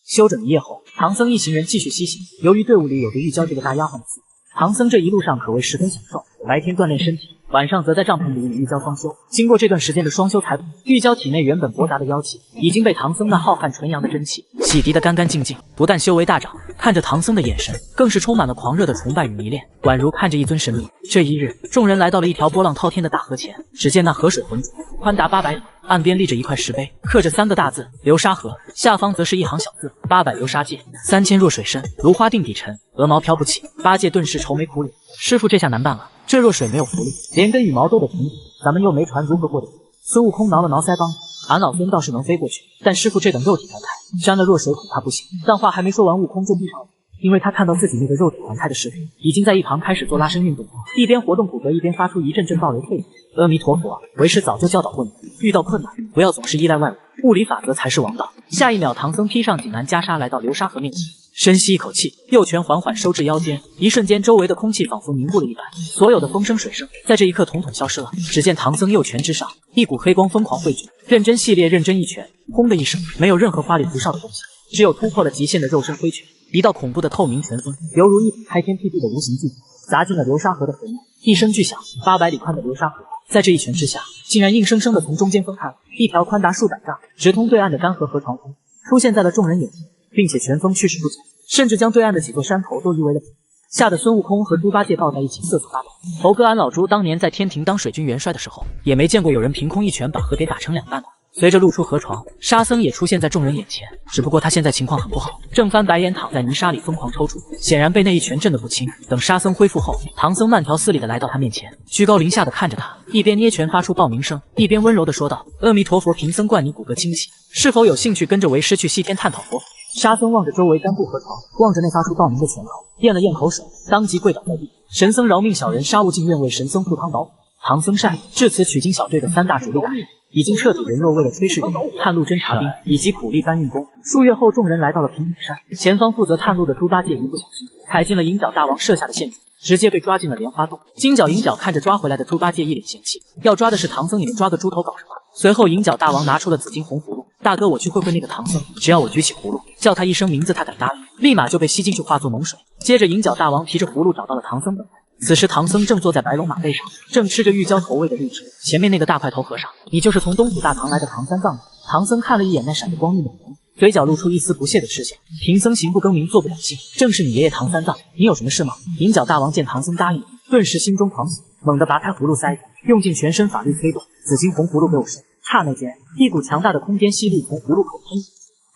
休整一夜后，唐僧一行人继续西行。由于队伍里有着玉娇这个大丫鬟的伺候，唐僧这一路上可谓十分享受。白天锻炼身体，晚上则在帐篷里与玉娇双修。经过这段时间的双修采补，玉娇体内原本驳杂的妖气已经被唐僧那浩瀚纯阳的真气洗涤得干干净净，不但修为大涨，看着唐僧的眼神更是充满了狂热的崇拜与迷恋，宛如看着一尊神明。这一日，众人来到了一条波浪滔天的大河前，只见那河水浑浊，宽达800里，岸边立着一块石碑，刻着3个大字流沙河，下方则是一行小字800流沙界，3000若水深，如花定底沉，鹅毛飘不起。八戒顿时愁眉苦脸，师傅这下难办了，这若水没有浮力，连根羽毛都得沉底，咱们又没船如何过得去？孙悟空挠了挠腮帮子，俺老孙倒是能飞过去，但师傅这等肉体凡胎，沾了弱水恐怕不行。但话还没说完，悟空就闭上了，因为他看到自己那个肉体凡胎的师傅已经在一旁开始做拉伸运动，一边活动骨骼，一边发出一阵阵暴雷退。阿弥陀佛，为师早就教导过你，遇到困难不要总是依赖外物，物理法则才是王道。下一秒，唐僧披上锦襕袈裟来到流沙河面前，深吸一口气，右拳缓缓收至腰间，一瞬间周围的空气仿佛凝固了一般，所有的风声水声在这一刻统统消失了。只见唐僧右拳之上，一股黑光疯狂汇聚，认真系列，认真一拳，轰的一声，没有任何花里胡哨的东西，只有突破了极限的肉身挥拳，一道恐怖的透明拳风，犹如一把开天辟地的无形巨斧，砸进了流沙河的河面。一声巨响，800里宽的流沙河在这一拳之下，竟然硬生生的从中间分开了，一条宽达数百丈，直通对岸的干河河床峰出现在了众人眼前，并且拳风去势不减，甚至将对岸的几座山头都夷为了平地，吓得孙悟空和猪八戒抱在一起瑟瑟发抖。猴哥俺老猪当年在天庭当水军元帅的时候，也没见过有人凭空一拳把河给打成2半的。随着露出河床，沙僧也出现在众人眼前，只不过他现在情况很不好，正翻白眼躺在泥沙里疯狂抽搐，显然被那一拳震得不轻。等沙僧恢复后，唐僧慢条斯理的来到他面前，居高临下的看着他，一边捏拳发出报名声，一边温柔的说道：阿弥陀佛，贫僧冠你骨骼清奇，是否有兴趣跟着为师去西天探讨佛法？沙僧望着周围干布河床，望着那发出报名的拳口，咽了咽口水，当即跪倒在地。神僧饶命，小人沙悟净愿为神僧赴汤蹈火。唐僧善至此，取经小队的3大主力大神已经彻底人肉，为了炊事员、探路侦察兵以及苦力搬运工。数月后，众人来到了平顶山，前方负责探路的猪八戒一不小心踩进了银角大王设下的陷阱，直接被抓进了莲花洞。金角银角看着抓回来的猪八戒一脸嫌弃，要抓的是唐僧，你们抓个猪头搞什么？随后银角大王拿出了紫金红葫芦，大哥我去会会那个唐僧，只要我举起葫芦叫他一声名字，他敢答应，立马就被吸进去化作脓水。接着银角大王提着葫芦找到了唐僧本人，此时唐僧正坐在白龙马背上，正吃着玉娇投喂的绿植。前面那个大块头和尚，你就是从东土大唐来的唐三藏吗？唐僧看了一眼那闪着光晕的脸，嘴角露出一丝不屑的嗤笑。贫僧行不更名，坐不了姓，正是你爷爷唐三藏，你有什么事吗？银角大王见唐僧答应了，顿时心中狂喜，猛地拔开葫芦塞子，用尽全身法力催动，紫金红葫芦给我收。刹那间，一股强大的空间吸力从葫芦口喷，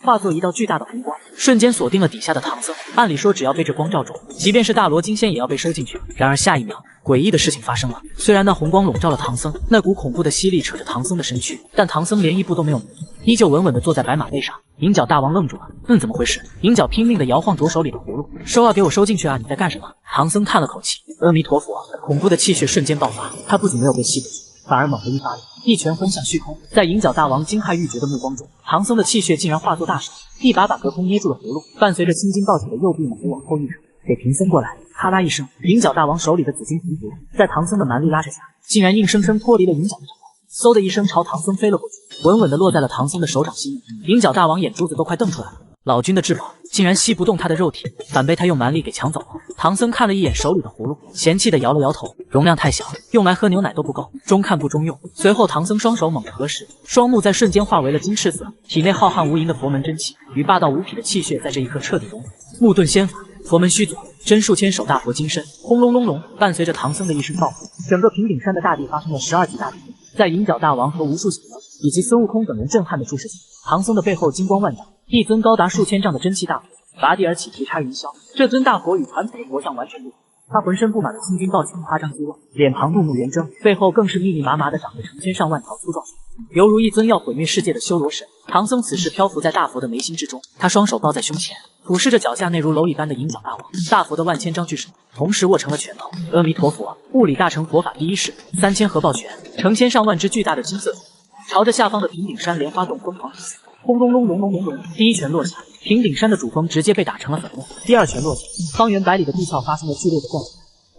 化作一道巨大的红光，瞬间锁定了底下的唐僧。按理说，只要被这光照中，即便是大罗金仙也要被收进去。然而下一秒，诡异的事情发生了。虽然那红光笼罩了唐僧，那股恐怖的吸力扯着唐僧的身躯，但唐僧连一步都没有挪动，依旧稳稳地坐在白马背上。银角大王愣住了，怎么回事？银角拼命地摇晃着手里的葫芦，收啊，给我收进去啊！你在干什么？唐僧叹了口气，阿弥陀佛，恐怖的气血瞬间爆发，他不仅没有被吸回去，反而猛地一发力，一拳轰向虚空。在银角大王惊骇欲绝的目光中，唐僧的气血竟然化作大手，一把把隔空捏住了葫芦，伴随着青筋暴起的右臂猛地往后一扯，给贫僧过来！咔啦一声，银角大王手里的紫金红葫芦在唐僧的蛮力拉扯下，竟然硬生生脱离了银角的掌握，嗖的一声朝唐僧飞了过去，稳稳地落在了唐僧的手掌心里。银角大王眼珠子都快瞪出来了，老君的至宝竟然吸不动他的肉体，反被他用蛮力给抢走了。唐僧看了一眼手里的葫芦，嫌弃的摇了摇头，容量太小，用来喝牛奶都不够，中看不中用。随后唐僧双手猛地合十，双目在瞬间化为了金赤色，体内浩瀚无垠的佛门真气与霸道无匹的气血在这一刻彻底融合。木遁仙法，佛门虚佐，真数千手大佛金身，轰隆隆隆，伴随着唐僧的一声爆呼，整个平顶山的大地发生了12级大地震。在银角大王和无数小妖以及孙悟空等人震撼的注视下，唐僧的背后金光万丈，一尊高达数千丈的真气大佛拔地而起，直插云霄。这尊大佛与传统的佛像完全不同，他浑身布满了青筋暴起的夸张肌肉，脸庞怒目圆睁，背后更是密密麻麻的长着成千上万条粗壮手，犹如一尊要毁灭世界的修罗神。唐僧此时漂浮在大佛的眉心之中，他双手抱在胸前，俯视着脚下那如蝼蚁般的银角大王。大佛的万千张巨手同时握成了拳头。阿弥陀佛，物理大成佛法第一式3000合抱拳，成千上万只巨大的金色手朝着下方的平顶山莲花洞疯狂劈死。轰隆隆隆隆隆隆，第一拳落下，平顶山的主峰直接被打成了粉末。第二拳落下，方圆百里的地壳发生了剧烈的震动，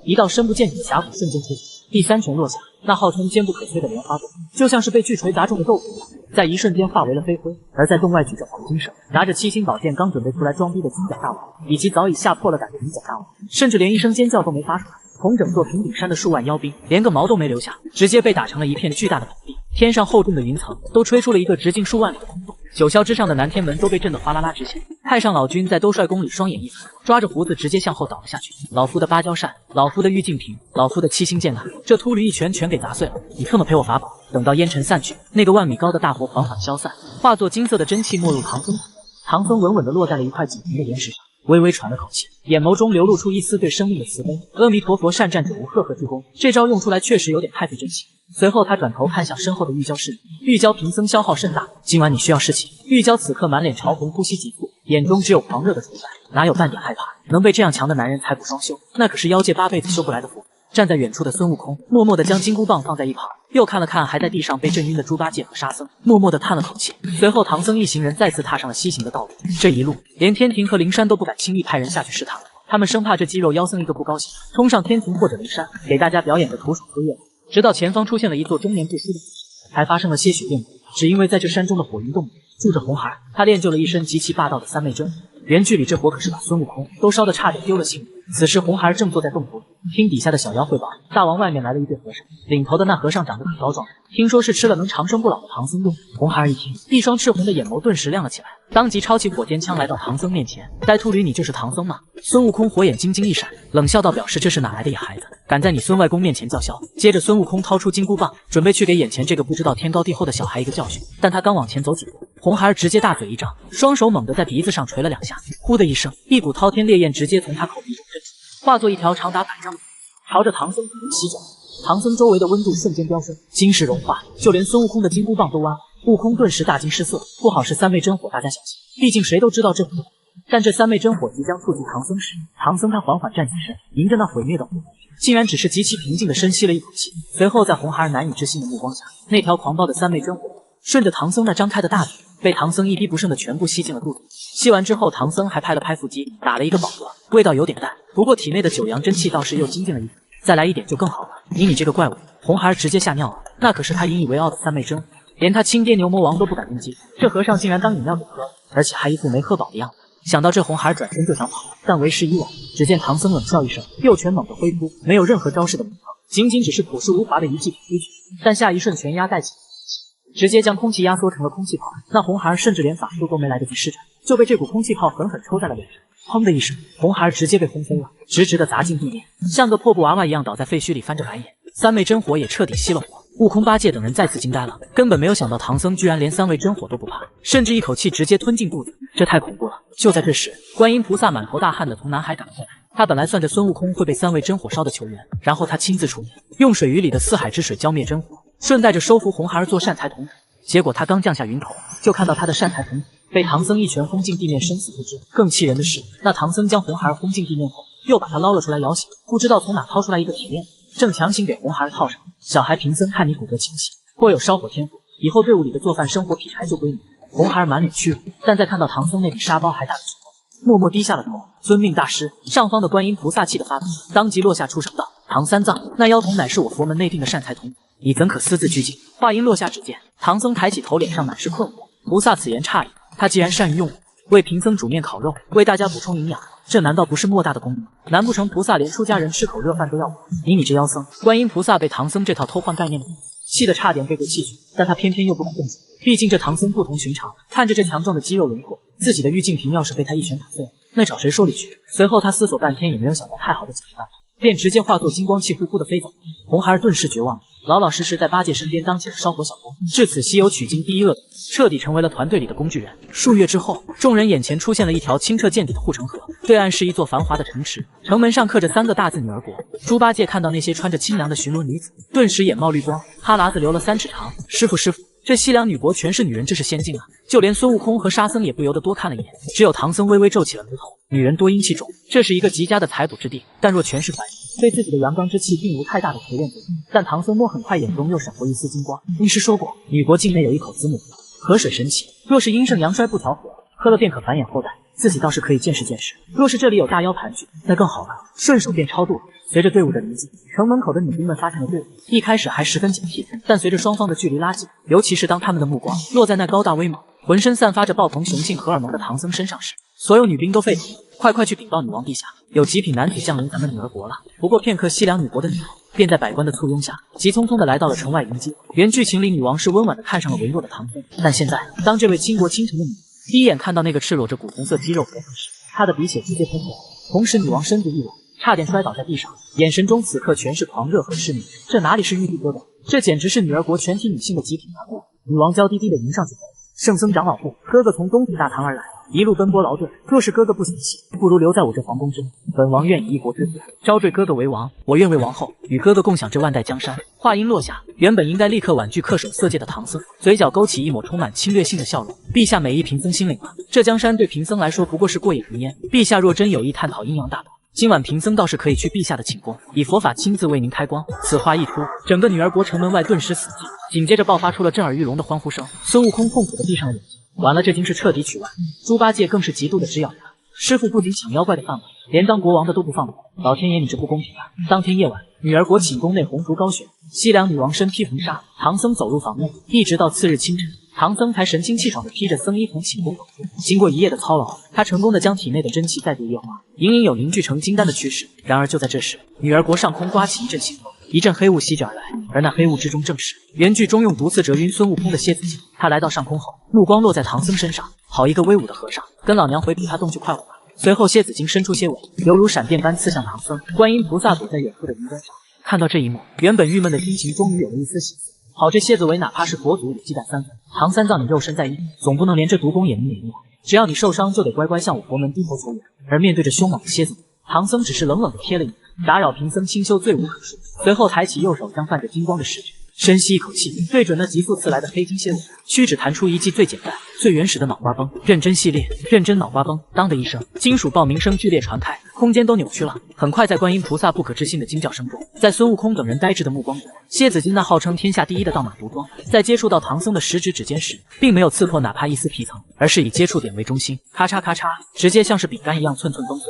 一道深不见底的峡谷瞬间出现。第三拳落下，那号称坚不可摧的莲花洞，就像是被巨锤砸中的豆腐一样，在一瞬间化为了飞灰。而在洞外举着黄金蛇，拿着7星宝剑，刚准备出来装逼的金角大王，以及早已吓破了胆的银角大王，甚至连一声尖叫都没发出来。同整座平顶山的数万妖兵，连个毛都没留下，直接被打成了一片巨大的土地。天上厚重的云层都吹出了一个直径数万里的空洞，九霄之上的南天门都被震得哗啦啦直响。太上老君在兜率宫里双眼一翻，抓着胡子直接向后倒了下去。老夫的芭蕉扇，老夫的玉净瓶，老夫的7星剑啊！这秃驴一拳全给砸碎了，你特么陪我法宝！等到烟尘散去，那个万米高的大佛缓缓消散，化作金色的真气没入唐僧。唐僧稳稳地落在了一块紧平的岩石上，微微喘了口气，眼眸中流露出一丝对生命的慈悲。阿弥陀佛，善战者无赫赫之功，这招用出来确实有点太费真气。随后他转头看向身后的玉娇侍女，玉娇贫僧消耗甚大，今晚你需要侍寝。玉娇此刻满脸潮红，呼吸急促，眼中只有狂热的崇拜，哪有半点害怕？能被这样强的男人采补双修，那可是妖界8辈子修不来的福。站在远处的孙悟空默默地将金箍棒放在一旁，又看了看还在地上被震晕的猪八戒和沙僧，默默地叹了口气。随后唐僧一行人再次踏上了西行的道路。这一路连天庭和灵山都不敢轻易派人下去试探了，他们生怕这肌肉妖僧一个不高兴，冲上天庭或者灵山给大家表演个徒手飞跃。直到前方出现了一座终年不息的火，才发生了些许变故。只因为在这山中的火云洞里住着红孩，他练就了一身极其霸道的三昧真火。原剧里这火可是把孙悟空都烧得差点丢了性命。此时红孩正坐在洞府里，听底下的小妖汇报，大王外面来了一对和尚，领头的那和尚长得可高壮，听说是吃了能长生不老的唐僧用。红孩一听，一双赤红的眼眸顿时亮了起来，当即抄起火尖枪来到唐僧面前。呆秃驴，你就是唐僧吗？孙悟空火眼金睛一闪，冷笑道，表示这是哪来的野孩子，敢在你孙外公面前叫嚣。接着孙悟空掏出金箍棒，准备去给眼前这个不知道天高地厚的小孩一个教训，但他刚往前走几步，红孩直接大嘴一张，双手猛地在鼻子上捶了2下，呼的一声，一股滔天烈焰直接从他口鼻中喷出，化作一条长达100丈的朝着唐僧猛地袭脚。唐僧周围的温度瞬间飙升，金石融化，就连孙悟空的金箍棒都弯了。悟空顿时大惊失色，不好是三昧真火，大家小心！毕竟谁都知道这火，但这三昧真火即将触及唐僧时，唐僧他缓缓站起身，迎着那毁灭的火，竟然只是极其平静地深吸了一口气。随后在红孩儿难以置信的目光下，那条狂暴的三昧真火顺着唐僧那张开的大嘴，被唐僧一滴不剩的全部吸进了肚子。吸完之后，唐僧还拍了拍腹肌，打了一个饱嗝，味道有点淡，不过体内的九阳真气倒是又精进了一分，再来一点就更好了。你这个怪物！红孩儿直接吓尿了，那可是他引以为傲的三昧真火，连他亲爹牛魔王都不敢攻击，这和尚竟然当饮料给喝，而且还一副没喝饱的样子。想到这，红孩儿转身就想跑，但为时已晚。只见唐僧冷笑一声，右拳猛地挥出，没有任何招式的名堂，仅只是朴实无华的一记劈飞拳，但下一瞬拳压带起，直接将空气压缩成了空气泡。那红孩儿甚至连法术都没来得及施展，就被这股空气泡狠狠抽在了脸上。砰的一声，红孩儿直接被轰飞了，直直的砸进地面，像个破布娃娃一样倒在废墟里翻着白眼。三昧真火也彻底熄了火，悟空、八戒等人再次惊呆了，根本没有想到唐僧居然连三昧真火都不怕，甚至一口气直接吞进肚子，这太恐怖了。就在这时，观音菩萨满头大汗的从南海赶了过来，他本来算着孙悟空会被三昧真火烧的求援，然后他亲自出面，用水鱼里的四海之水浇灭真火，顺带着收服红孩儿做善财童子。结果他刚降下云头，就看到他的善财童子被唐僧一拳轰进地面，生死不知。更气人的是，那唐僧将红孩儿轰进地面后，又把他捞了出来摇醒，不知道从哪掏出来一个铁链，正强行给红孩儿套上。小孩贫僧看你骨骼清奇，颇有烧火天赋，以后队伍里的做饭生火劈柴就归你。红孩儿满脸屈辱，但在看到唐僧那比沙包还大的时候，默默低下了头。遵命大师！上方的观音菩萨气得发抖，当即落下出声道：唐三藏，那妖童乃是我佛门内定的善财童子，你怎可私自拘禁？话音落下，只见唐僧抬起头，脸上满是困惑。菩萨此言差矣，他既然善于用火为贫僧煮面烤肉，为大家补充营养，这难道不是莫大的功德？难不成菩萨连出家人吃口热饭都要我？你这妖僧！观音菩萨被唐僧这套偷换概念的气得差点背过气去，但他偏偏又不敢动手，毕竟这唐僧不同寻常。看着这强壮的肌肉轮廓，自己的玉净瓶要是被他一拳打碎，那找谁说理去？随后他思索半天也没有想到太好的解决办法，便直接化作金光气呼呼的飞走。红孩儿顿时绝望了，老老实实在八戒身边当起了烧火小工。至此，西游取经第一恶毒彻底成为了团队里的工具人。数月之后，众人眼前出现了一条清澈见底的护城河，对岸是一座繁华的城池，城门上刻着3个大字“女儿国”。猪八戒看到那些穿着清凉的巡逻女子，顿时眼冒绿光，哈喇子流了3尺长。师傅，这西凉女国全是女人，这是仙境啊！就连孙悟空和沙僧也不由得多看了一眼，只有唐僧微微皱起了眉头。女人多阴气重，这是一个极佳的采赌之地，但若全是凡人，对自己的阳刚之气并无太大的提炼作用。但唐僧摸很快眼中又闪过一丝金光。医师说过，女国境内有一口子母湖，河水神奇，若是阴盛阳衰不调和，喝了便可繁衍后代。自己倒是可以见识见识，若是这里有大妖盘踞，那更好了，顺手便超度了。随着队伍的临近，城门口的女兵们发现了队伍，一开始还十分警惕，但随着双方的距离拉近，尤其是当他们的目光落在那高大威猛、浑身散发着爆棚雄性荷尔蒙的唐僧身上时，所有女兵都沸腾了，快去禀报女王陛下，有极品男子降临咱们女儿国了。不过片刻，西凉女国的女后便在百官的簇拥下，急匆匆地来到了城外迎接。原剧情里女王是温婉地看上了文弱的唐僧，但现在当这位倾国倾城的女王第一眼看到那个赤裸着古红色肌肉和粉时，她的鼻血直接喷火，同时女王身子一软，差点摔倒在地上，眼神中此刻全是狂热和痴迷。这哪里是玉帝哥哥，这简直是女儿国全体女性的极品男物。女王娇滴滴地迎上去后，圣僧长老父，哥哥从东土大唐而来，一路奔波劳顿，若是哥哥不嫌弃，不如留在我这皇宫之内。本王愿以一国之子招赘哥哥为王，我愿为王后，与哥哥共享这万代江山。话音落下，原本应该立刻婉拒恪守色戒的唐僧，嘴角勾起一抹充满侵略性的笑容。陛下美意贫僧心领了，这江山对贫僧来说不过是过眼云烟。陛下若真有意探讨阴阳大道，今晚贫僧倒是可以去陛下的寝宫，以佛法亲自为您开光。此话一出，整个女儿国城门外顿时死寂，紧接着爆发出了震耳欲聋的欢呼声。孙悟空痛苦地闭上了眼睛，完了，这竟是彻底取完。猪八戒更是极度的直咬牙，师傅不仅抢妖怪的饭碗，连当国王的都不放过，老天爷你这不公平啊！当天夜晚，女儿国寝宫内红烛高悬，西凉女王身披红纱，唐僧走入房内，一直到次日清晨，唐僧才神清气爽地披着僧衣从寝宫走出。经过一夜的操劳，他成功地将体内的真气再度液化，隐隐有凝聚成金丹的趋势。然而就在这时，女儿国上空刮起一阵腥风，一阵黑雾席卷而来，而那黑雾之中正是原剧中用毒刺折晕孙悟空的蝎子精。他来到上空后，目光落在唐僧身上，好一个威武的和尚，跟老娘回避他洞去快活吧。随后蝎子精伸出蝎尾，犹如闪电般刺向唐僧。观音菩萨躲在远处的云端上，看到这一幕，原本郁闷的心情终于有了一丝喜色。好，这蝎子尾哪怕是佛祖也忌惮3分。唐三藏，你肉身在一，总不能连这毒功也能免疫吧？只要你受伤，就得乖乖向我佛门低头求援。而面对着凶猛的蝎子，唐僧只是冷冷地瞥了一眼，打扰贫僧清修罪无可恕。随后抬起右手，将泛着金光的食指深吸一口气，对准那急速刺来的黑金蝎子，屈指弹出一记最简单、最原始的脑瓜崩。认真系列，认真脑瓜崩。当的一声，金属爆鸣声剧烈传开，空间都扭曲了。很快，在观音菩萨不可置信的惊叫声中，在孙悟空等人呆滞的目光中，蝎子精那号称天下第一的倒马毒桩，在接触到唐僧的食指指尖时，并没有刺破哪怕一丝皮层，而是以接触点为中心，咔嚓咔嚓，直接像是饼干一样寸寸崩碎。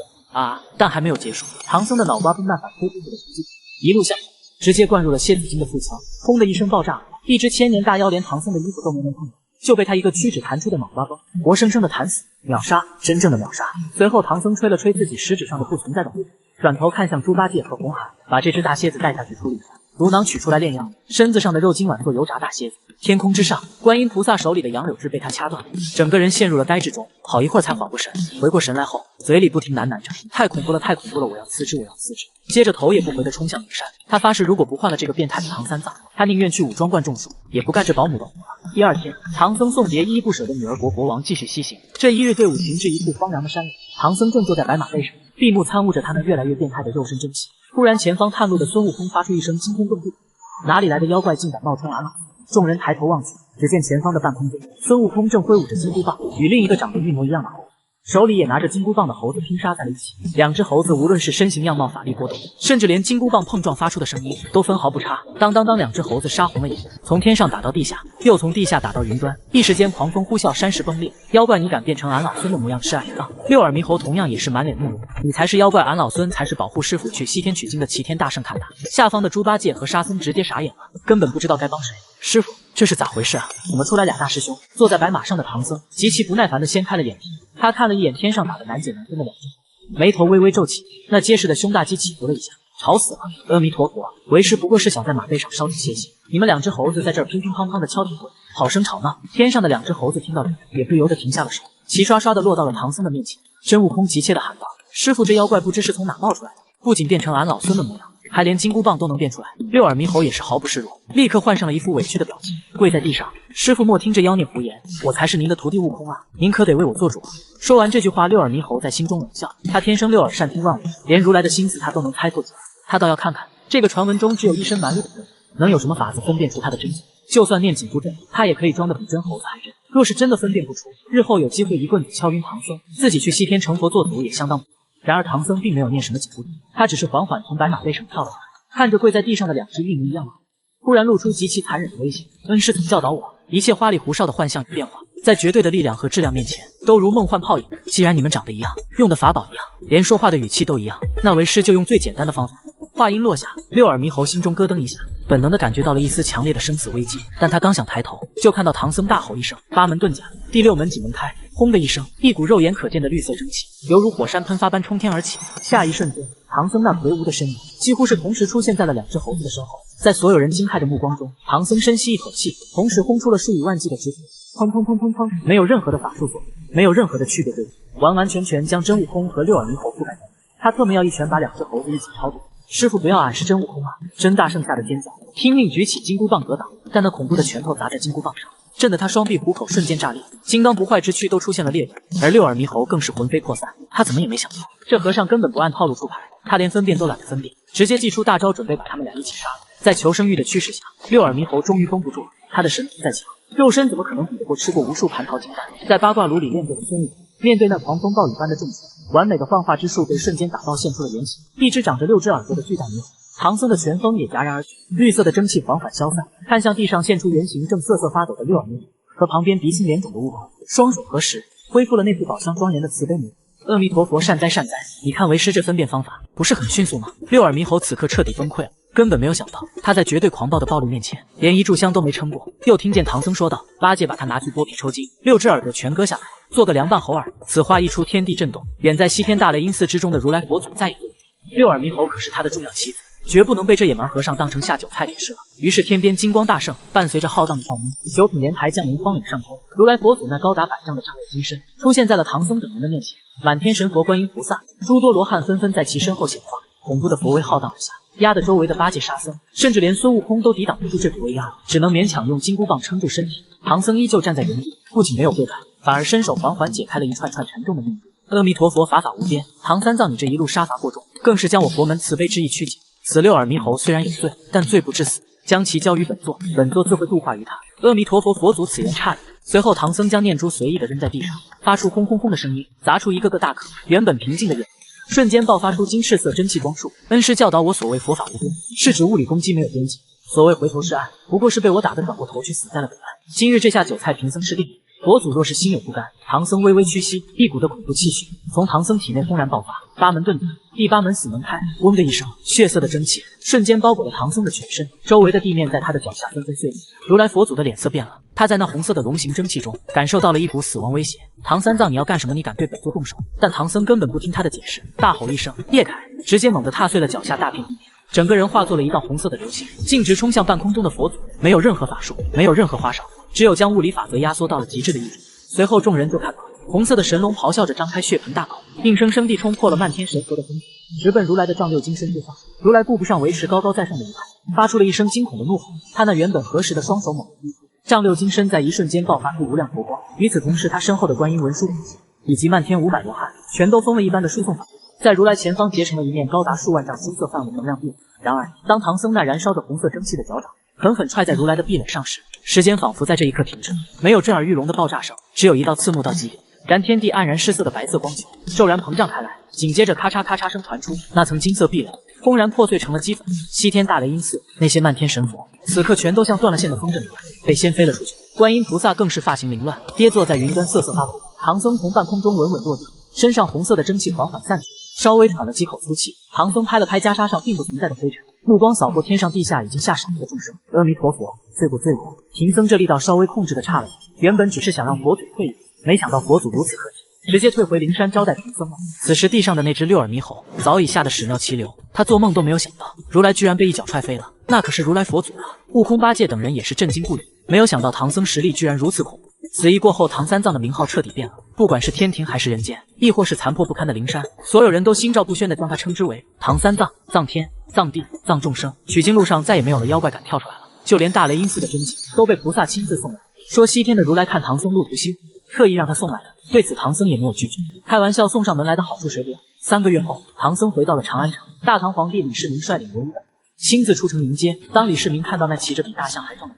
但还没有结束，唐僧的脑瓜崩那反推出的突击一路向前，直接灌入了蝎子精的腹腔，轰的一声爆炸，一只千年大妖连唐僧的衣服都没能碰到，就被他一个屈指弹出的脑瓜崩活生生的弹死，秒杀，真正的秒杀。随后唐僧吹了吹自己食指上的不存在的火，转头看向猪八戒和红孩，把这只大蝎子带下去处理了。毒囊取出来炼药，身子上的肉今晚做油炸大蝎子。天空之上，观音菩萨手里的杨柳枝被他掐断了，整个人陷入了呆滞中，好一会儿才缓过神。回过神来后，嘴里不停喃喃着：“太恐怖了，太恐怖了，我要辞职，我要辞职。”接着头也不回地冲向灵山。他发誓，如果不换了这个变态的唐三藏，他宁愿去武装观种树，也不干这保姆的活了。第二天，唐僧送别依依不舍的女儿国国王，继续西行。这一日，队伍行至一处荒凉的山岭，唐僧正坐在白马背上，闭目参悟着他那越来越变态的肉身真气。突然，前方探路的孙悟空发出一声惊天动地：“哪里来的妖怪，竟敢冒充俺老？”众人抬头望去，只见前方的半空中，孙悟空正挥舞着金箍棒，与另一个长得一模一样的猴子，手里也拿着金箍棒的猴子拼杀在了一起。两只猴子无论是身形样貌、法力波动，甚至连金箍棒碰撞发出的声音都分毫不差。当当当，两只猴子杀红了眼，从天上打到地下，又从地下打到云端，一时间狂风呼啸，山石崩裂。妖怪，你敢变成俺老孙的模样吃俺一杠？六耳猕猴同样也是满脸怒容，你才是妖怪，俺老孙才是保护师傅去西天取经的齐天大圣。看他下方的猪八戒和沙僧直接傻眼了，根本不知道该帮谁。师傅，这是咋回事啊？怎么出来俩大师兄？坐在白马上的唐僧极其不耐烦地掀开了眼皮，他看了一眼天上打得难解难分的两只猴，眉头微微皱起，那结实的胸大肌起伏了一下。吵死了！阿弥陀佛，为师不过是想在马背上稍息歇息，你们两只猴子在这儿乒乒乓乓的敲挺滚，好生吵闹。天上的两只猴子听到这，也不由得停下了手，齐刷刷的落到了唐僧的面前。孙悟空急切地喊道：“师傅，这妖怪不知是从哪冒出来的，不仅变成俺老孙的模样，还连金箍棒都能变出来。六耳猕猴也是毫不示弱，立刻换上了一副委屈的表情，跪在地上：“师傅莫听这妖孽胡言，我才是您的徒弟悟空啊，您可得为我做主啊！”说完这句话，六耳猕猴在心中冷笑，他天生六耳善听万物，连如来的心思他都能猜透几分。他倒要看看这个传闻中只有一身蛮力的人能有什么法子分辨出他的真假。就算念紧箍阵，他也可以装得比真猴子还真。若是真的分辨不出，日后有机会一棍子敲晕唐僧，自己去西天成佛做祖也相当不错。然而唐僧并没有念什么紧箍阵，他只是缓缓从白马背上跳了下来，看着跪在地上的两只一模一样的，突然露出极其残忍的威胁：“恩师曾教导我，一切花里胡哨的幻象与变化，在绝对的力量和质量面前，都如梦幻泡影。既然你们长得一样，用的法宝一样，连说话的语气都一样，那为师就用最简单的方法。”话音落下，六耳猕猴心中咯噔一下，本能的感觉到了一丝强烈的生死危机。但他刚想抬头，就看到唐僧大吼一声：“八门遁甲！”第六门紧门开，轰的一声，一股肉眼可见的绿色蒸汽犹如火山喷发般冲天而起。下一瞬间，唐僧那魁梧的身影几乎是同时出现在了两只猴子的身后。在所有人惊骇的目光中，唐僧深吸一口气，同时轰出了数以万计的指符，砰砰砰砰砰，没有任何的法术作用，没有任何的区别对比，完完全全将真悟空和六耳猕猴覆盖在。他特么要一拳把两只猴子一起超度。师傅不要，俺是真悟空啊！真大圣吓得尖叫，拼命举起金箍棒格挡，但那恐怖的拳头砸在金箍棒上，震得他双臂虎口瞬间炸裂，金刚不坏之躯都出现了裂纹。而六耳猕猴更是魂飞魄散，他怎么也没想到，这和尚根本不按套路出牌，他连分辨都懒得分辨，直接祭出大招准备把他们俩一起杀了。在求生欲的驱使下，六耳猕猴终于绷不住了，他的神力再强，肉身怎么可能比得过吃过无数蟠桃金丹，在八卦炉里练过的孙悟空？面对那狂风暴雨般的重拳，完美的幻化之术被瞬间打到现出了原形，一只长着6只耳朵的巨大猕猴。唐僧的旋风也戛然而止，绿色的蒸汽缓缓消散，看向地上现出原形正瑟瑟发抖的六耳猕猴和旁边鼻青脸肿的悟空，双手合十，恢复了那副宝相庄严的慈悲模样。阿弥陀佛，善哉善哉！你看为师这分辨方法不是很迅速吗？六耳猕猴此刻彻底崩溃了，根本没有想到他在绝对狂暴的暴力面前连一炷香都没撑过。又听见唐僧说道：“八戒把他拿去剥皮抽筋，6只耳朵全割下来，做个凉拌猴耳。”此话一出，天地震动，远在西天大雷音寺之中的如来佛祖再也不理六耳猕猴可是他的重要棋子，绝不能被这野蛮和尚当成下酒菜给吃了。于是天边金光大盛，伴随着浩荡的炮鸣，九品莲台降临荒岭上空，如来佛祖那高达100丈的丈六金身出现在了唐僧等人的面前，满天神佛、观音菩萨、诸多罗汉纷纷在其身后显化，恐怖的佛威浩荡而下，压得周围的八戒、沙僧，甚至连孙悟空都抵挡不住这股威压，只能勉强用金箍棒撑住身体。唐僧依旧站在原地，不仅没有跪拜，反而伸手缓缓解开了一串串沉重的命运。阿弥陀佛，法法无边！唐三藏，你这一路杀伐过重，更是将我佛门慈悲之意曲解。此六耳猕猴虽然有罪，但罪不至死，将其交于本座，本座自会度化于他。阿弥陀佛！佛祖此言差矣。随后，唐僧将念珠随意地扔在地上，发出轰轰轰的声音，砸出一个个大坑。原本平静的眼瞬间爆发出金赤色真气光束。恩师教导我，所谓佛法无边，是指物理攻击没有边际。所谓回头是岸，不过是被我打得转过头去，死在了彼岸。今日这下酒菜，贫僧是定了。佛祖若是心有不甘，唐僧微微屈膝，一股的恐怖气息从唐僧体内轰然爆发。八门遁甲，第八门死门开，嗡的一声，血色的蒸汽瞬间包裹了唐僧的全身，周围的地面在他的脚下纷纷碎裂。如来佛祖的脸色变了，他在那红色的龙形蒸汽中感受到了一股死亡威胁。唐三藏，你要干什么？你敢对本座动手？但唐僧根本不听他的解释，大吼一声，裂开，直接猛地踏碎了脚下大片地面。整个人化作了一道红色的流星，径直冲向半空中的佛祖。没有任何法术，没有任何花哨，只有将物理法则压缩到了极致的意志。随后众人就看到红色的神龙咆哮着张开血盆大口，硬生生地冲破了漫天神佛的封锁，直奔如来的丈六金身之上。如来顾不上维持高高在上的仪态，发出了一声惊恐的怒吼。他那原本合十的双手猛地一挥，丈六金身在一瞬间爆发出无量佛光。与此同时，他身后的观音文殊菩萨以及漫天500罗汉全都疯了一般的输送法力，在如来前方结成了一面高达数万丈金色范围能量壁。然而，当唐僧那燃烧着红色蒸汽的脚掌狠狠踹在如来的壁垒上时，时间仿佛在这一刻停止了，没有震耳欲聋的爆炸声，只有一道刺目到极点，然天地黯然失色的白色光球骤然膨胀开来，紧接着咔嚓咔嚓声传出，那层金色壁垒轰然破碎成了齑粉。西天大雷音寺那些漫天神佛此刻全都像断了线的风筝一般被掀飞了出去，观音菩萨更是发型凌乱，跌坐在云端瑟瑟发抖。唐僧从半空中稳稳落地，身上红色的蒸汽缓缓散去，稍微喘了几口粗气。唐僧拍了拍袈裟上并不存在的灰尘，目光扫过天上地下已经吓傻了的众生。阿弥陀佛，罪过罪过！贫僧这力道稍微控制的差了点，原本只是想让佛祖退一步，没想到佛祖如此客气，直接退回灵山招待贫僧了。此时地上的那只六耳猕猴早已吓得屎尿齐流，他做梦都没有想到如来居然被一脚踹飞了，那可是如来佛祖啊！悟空、八戒等人也是震惊不已，没有想到唐僧实力居然如此恐怖。此役过后，唐三藏的名号彻底变了，不不管是天庭还是人间，亦或是残破不堪的灵山，所有人都心照不宣地将他称之为唐三藏，藏天、藏地、藏众生。取经路上再也没有了妖怪敢跳出来了，就连大雷音寺的真经都被菩萨亲自送来，说西天的如来看唐僧路途辛苦，特意让他送来的。对此唐僧也没有拒绝，开玩笑送上门来的好处谁不要？3个月后，唐僧回到了长安城，大唐皇帝李世民率领文武百官亲自出城迎接。当李世民看到那骑着比大象还重的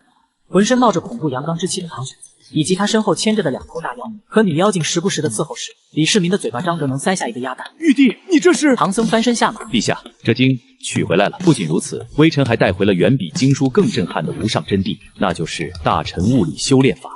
浑身冒着恐怖阳刚之气的唐玄宗，以及他身后牵着的2头大妖和女妖精时不时的伺候时，李世民的嘴巴张得能塞下一个鸭蛋。玉帝，你这是？唐僧翻身下马，陛下，这经取回来了。不仅如此，微臣还带回了远比经书更震撼的无上真谛，那就是大臣物理修炼法。